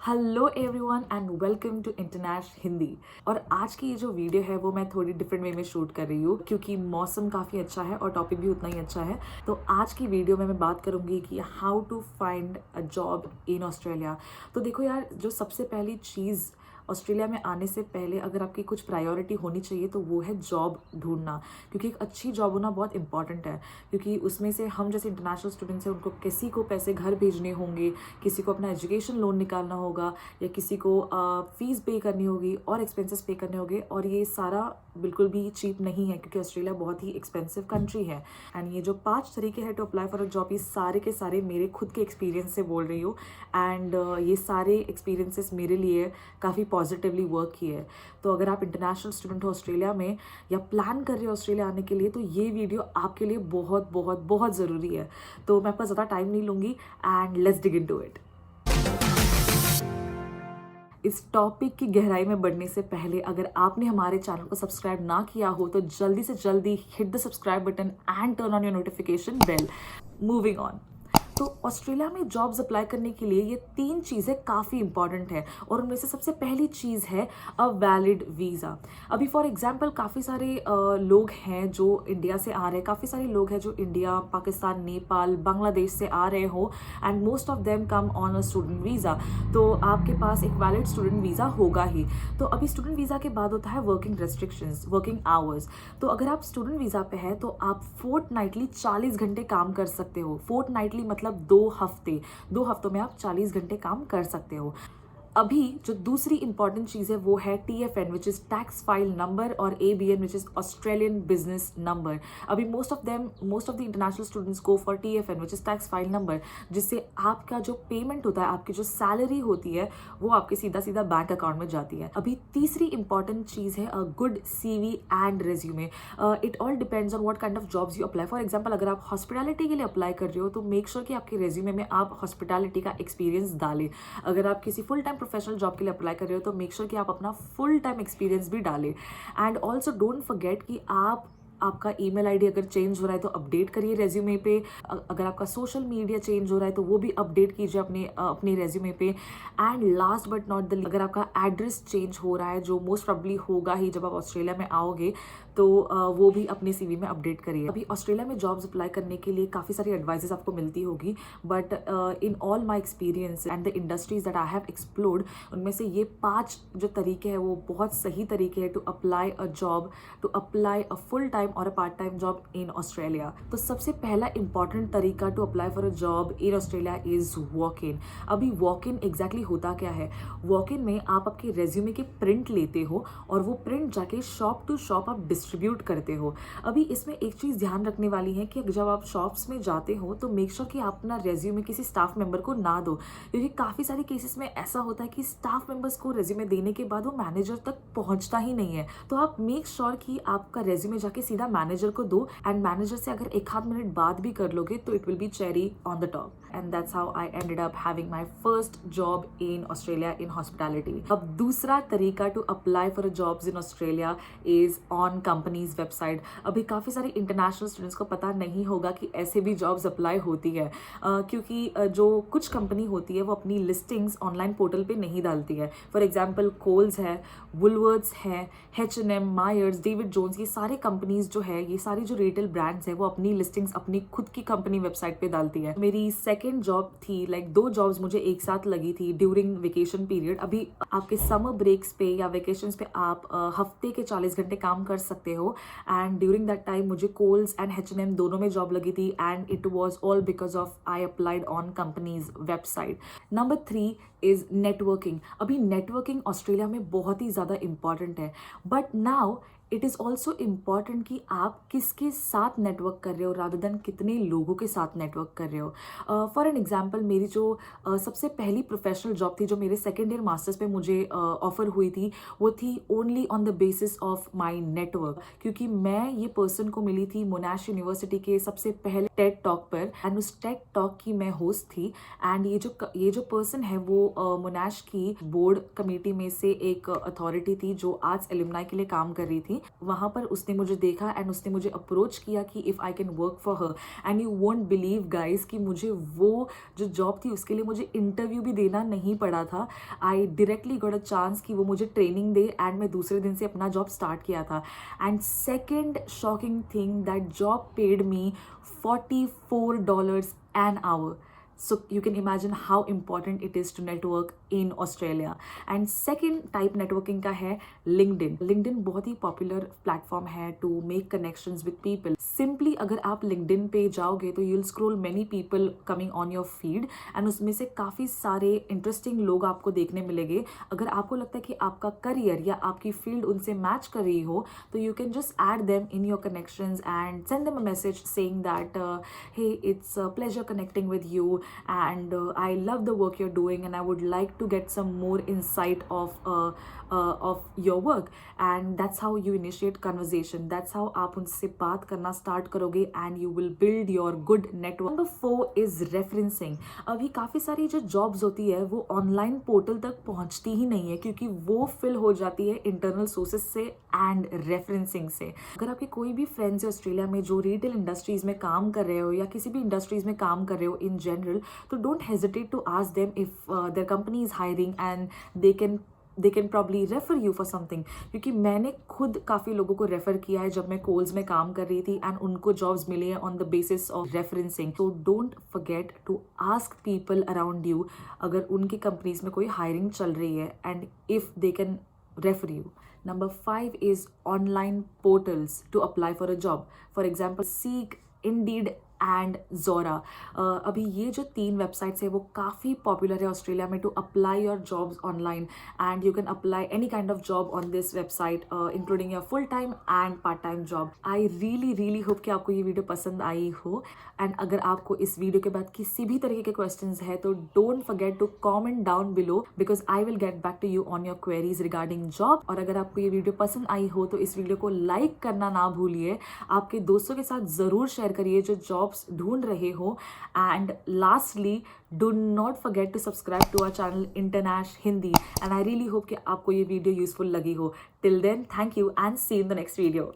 Hello everyone and welcome to Internash Hindi. और आज की ये जो वीडियो है वो मैं थोड़ी डिफरेंट वे में शूट कर रही हूँ क्योंकि मौसम काफ़ी अच्छा है और टॉपिक भी उतना ही अच्छा है। तो आज की वीडियो में मैं बात करूँगी कि how to find a job in Australia. तो देखो यार, जो सबसे पहली चीज़ ऑस्ट्रेलिया में आने से पहले अगर आपकी कुछ प्रायोरिटी होनी चाहिए तो वो है जॉब ढूंढना, क्योंकि एक अच्छी जॉब होना बहुत इंपॉर्टेंट है। क्योंकि उसमें से हम जैसे इंटरनेशनल स्टूडेंट्स हैं, उनको किसी को पैसे घर भेजने होंगे, किसी को अपना एजुकेशन लोन निकालना होगा या किसी को फीस पे करनी होगी और एक्सपेंसेस पे करने होंगे। और ये सारा बिल्कुल भी चीप नहीं है क्योंकि ऑस्ट्रेलिया बहुत ही एक्सपेंसिव कंट्री है। एंड ये जो 5 तरीके हैं to apply for a job, ये सारे के सारे मेरे खुद के एक्सपीरियंस से बोल रही हूँ। एंड ये सारे एक्सपीरियंसेस मेरे लिए काफ़ी पॉजिटिवली वर्क किए हैं। तो अगर आप इंटरनेशनल स्टूडेंट हो ऑस्ट्रेलिया में या प्लान कर रहे हो ऑस्ट्रेलिया आने के लिए, तो ये वीडियो आपके लिए बहुत बहुत बहुत ज़रूरी है। तो मैं आपका ज़्यादा टाइम नहीं लूँगी and let's dig into it. इस टॉपिक की गहराई में बढ़ने से पहले अगर आपने हमारे चैनल को सब्सक्राइब ना किया हो तो जल्दी से जल्दी hit the subscribe button and turn on your notification bell. Moving on. तो ऑस्ट्रेलिया में जॉब्स अप्लाई करने के लिए ये 3 चीज़ें काफ़ी इंपॉर्टेंट है और उनमें से सबसे पहली चीज़ है अ वैलिड वीज़ा। अभी फॉर एग्जांपल काफ़ी सारे लोग हैं जो इंडिया से आ रहे हैं, काफ़ी सारे लोग हैं जो इंडिया, पाकिस्तान, नेपाल, बांग्लादेश से आ रहे हो and most of them come on a student visa. तो आपके पास एक वैलिड स्टूडेंट वीज़ा होगा ही। तो अभी स्टूडेंट वीज़ा के बाद होता है वर्किंग रेस्ट्रिक्शंस, वर्किंग आवर्स। तो अगर आप स्टूडेंट वीज़ा पे है तो आप फोर्टनाइटली 40 घंटे काम कर सकते हो। फोर्टनाइटली मतलब 2 हफ्तों में आप 40 घंटे काम कर सकते हो। अभी जो दूसरी इंपॉर्टेंट चीज़ है वो है TFN which is tax file number और ABN which is Australian business number. अभी most of the international students go for TFN which is tax file number, जिससे आपका जो पेमेंट होता है, आपकी जो सैलरी होती है, वो आपके सीधा सीधा बैंक अकाउंट में जाती है। अभी तीसरी इंपॉर्टेंट चीज़ है a good CV and resume. It all depends on what kind of jobs you apply. For example अगर आप हॉस्पिटैलिटी के लिए अप्लाई कर रहे हो तो मेक श्योर कि आपके रेज्यूमे में आप हॉस्पिटैलिटी का एक्सपीरियंस डालें। अगर आप किसी फुल टाइम प्रोफेशनल जॉब के लिए अप्लाई कर रहे हो तो मेक श्योर कि आप अपना फुल टाइम एक्सपीरियंस भी डालें। एंड ऑल्सो डोंट फॉरगेट कि आपका ईमेल आईडी अगर चेंज हो रहा है तो अपडेट करिए रेज्यूमे पे। अगर आपका सोशल मीडिया चेंज हो रहा है तो वो भी अपडेट कीजिए अपने रेज्यूमे पे। And last but not the, अगर आपका एड्रेस चेंज हो रहा है, जो मोस्ट प्रॉब्ली होगा ही जब आप ऑस्ट्रेलिया में आओगे, तो वो भी अपने CV में अपडेट करिए। अभी ऑस्ट्रेलिया में जॉब्स अप्लाई करने के लिए काफ़ी सारी एडवाइसेस आपको मिलती होगी, but in all my experience and the industries that I have explored, उनमें से ये 5 जो तरीके हैं वो बहुत सही तरीके हैं to apply a job, to apply a full time और a part time job in Australia. तो सबसे पहला इंपॉर्टेंट तरीका to apply for a job in Australia is walk in. अभी वॉक इन एग्जैक्टली होता क्या है? वॉक इन में आप आपके रेज्यूमे के प्रिंट लेते हो और वो प्रिंट जाके शॉप टू शॉप आप डिस्ट्रीब्यूट करते हो। अभी इसमें एक चीज़ ध्यान रखने वाली है कि जब आप शॉप्स में जाते हो तो मेक श्योर कि आप अपना रेज्यूमे किसी स्टाफ मेंबर को ना दो, क्योंकि काफ़ी सारे केसेस में ऐसा होता है कि स्टाफ मेंबर्स को रेज्यूमे देने के बाद वो मैनेजर तक पहुंचता ही नहीं है। तो आप मेक श्योर कि आपका रेज्यूमे जाके सीधा मैनेजर को दो एंड मैनेजर से अगर 1 आध मिनट बात भी कर लोगे तो it will be cherry on the top. And that's how I ended up having my first job in Australia in hospitality. अब दूसरा तरीका to apply for a jobs in Australia is on companies website. अभी काफ़ी सारे international students को पता नहीं होगा कि ऐसे भी जॉब्स अप्लाई होती है, क्योंकि जो कुछ कंपनी होती है वो अपनी लिस्टिंग्स ऑनलाइन पोर्टल पे नहीं डालती है। फॉर एग्जाम्पल कोल्स है, वुलवर्ड्स है, H&M, मायर्स, डेविड जोन्स, ये सारे कंपनीज जो है, ये सारी जो रिटेल ब्रांड्स है वो अपनी लिस्टिंग्स अपनी खुद की कंपनी वेबसाइट पे डालती है। मेरी सेकेंड जॉब थी, लाइक 2 जॉब्स मुझे एक साथ लगी थी ड्यूरिंग वेकेशन पीरियड। अभी आपके समर ब्रेक्स पे या वेकेशन पे आप हफ्ते के 40 घंटे काम कर सकते हो। एंड ड्यूरिंग दैट टाइम मुझे कोल्स एंड H&M दोनों में जॉब लगी थी and it was all because of I applied on companies website. Number 3 is networking. अभी नेटवर्किंग ऑस्ट्रेलिया में बहुत ही ज़्यादा इंपॉर्टेंट है, but now it is also important कि आप किसके साथ नेटवर्क कर रहे हो रादर देन कितने लोगों के साथ नेटवर्क कर रहे हो। फॉर एन एग्जाम्पल, मेरी जो सबसे पहली प्रोफेशनल जॉब थी जो मेरे सेकेंड ईयर मास्टर्स पे मुझे ऑफर हुई थी, वो थी only on the basis of my network, क्योंकि मैं ये पर्सन को मिली थी मोनाश यूनिवर्सिटी के सबसे पहले टेड टॉक पर एंड उस टेड टॉक की मैं होस्ट थी। एंड ये जो पर्सन है वो मोनाश की बोर्ड कमेटी में से एक अथॉरिटी थी जो आर्ट्स एलुमनाई के लिए काम कर रही थी। थी, वहाँ पर उसने मुझे देखा एंड उसने मुझे अप्रोच किया कि if I can work for her. And you won't believe guys कि मुझे वो जो जॉब थी उसके लिए मुझे इंटरव्यू भी देना नहीं पड़ा था। I directly got a chance कि वो मुझे ट्रेनिंग दे एंड मैं दूसरे दिन से अपना जॉब स्टार्ट किया था। And second shocking thing, that job paid me $44 an hour. So you can imagine how important it is to network in Australia. And second type networking का है LinkedIn. LinkedIn बहुत ही popular platform है to make connections with people. Simply अगर आप LinkedIn पे जाओगे तो you'll scroll many people coming on your feed and उसमें से काफ़ी सारे interesting लोग आपको देखने मिलेंगे। अगर आपको लगता है कि आपका करियर या आपकी फील्ड उनसे मैच कर रही हो तो you can just add them in your connections and send them a message saying that hey, it's a pleasure connecting with you and I love the work you're doing and I would like to get some more insight of your work. And that's how you initiate conversation. That's how आप उनसे बात करना start करोगे and you will build your good network. Number 4 is referencing. अभी काफ़ी सारी जो jobs होती है वो online portal तक पहुँचती ही नहीं है क्योंकि वो fill हो जाती है internal sources से and referencing से। अगर आपके कोई भी friends है ऑस्ट्रेलिया में जो retail industries में काम कर रहे हो या किसी भी industries में काम कर रहे हो in general, तो don't hesitate to ask them if their company is hiring and they can probably refer you for something. क्योंकि मैंने खुद काफ़ी लोगों को रेफ़र किया है जब मैं कोल्स में काम कर रही थी एंड उनको जॉब्स मिली है on the basis of referencing. तो don't forget to ask people around you अगर उनकी कंपनीज में कोई हायरिंग चल रही है and if they can refer you. Number 5 is online portals to apply for a job. For example, Seek, Indeed and Zora. अभी ये जो 3 वेबसाइट्स है वो काफ़ी पॉपुलर है ऑस्ट्रेलिया में to apply your jobs online and you can apply any kind of job on this website including your full time and part time job. I really hope कि आपको ये वीडियो पसंद आई हो एंड अगर आपको इस वीडियो के बाद किसी भी तरीके के क्वेश्चंस है तो don't forget to comment down below because I will get back to you on your queries regarding job. और अगर आपको ये वीडियो पसंद आई हो तो इस वीडियो को लाइक करना ना भूलिए, आपके दोस्तों के साथ ज़रूर शेयर करिए जो जॉब्स ढूंढ रहे हो। And lastly, do not forget to subscribe to our channel Internash Hindi and I really hope कि आपको ये वीडियो यूजफुल लगी हो। Till then, thank you and see in the next video.